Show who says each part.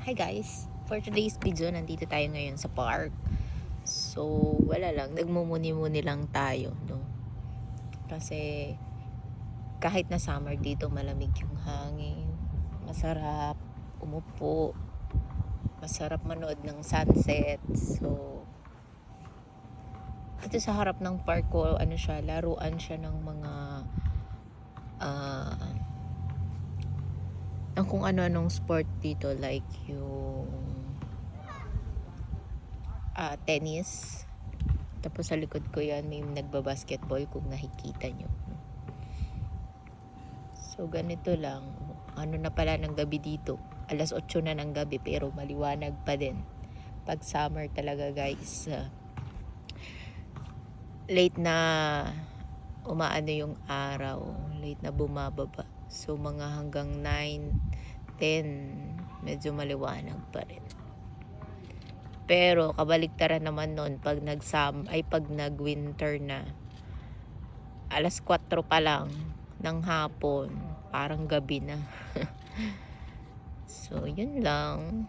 Speaker 1: Hi guys! For today's video, nandito tayo ngayon sa park. So, wala lang. Nagmumuni-muni lang tayo, no? Kasi, kahit na summer dito, malamig yung hangin. Masarap umupo. Masarap manood ng sunset. So, ito sa harap ng park ko, ano siya, laruan siya ng mga ang kung ano-anong sport dito, like yung tennis. Tapos sa likod ko yan may nagbabasketball kung nakikita nyo. So ganito lang. Ano na pala ng gabi dito, 8:00 na ng gabi, pero maliwanag pa din. Pag summer talaga guys, late na umaano yung araw, late na bumababa. So mga hanggang 9, 10 medyo maliwanag pa rin. Pero kabaligtaran naman nun pag pag nag-winter na, 4:00 pa lang ng hapon, parang gabi na. So yun lang.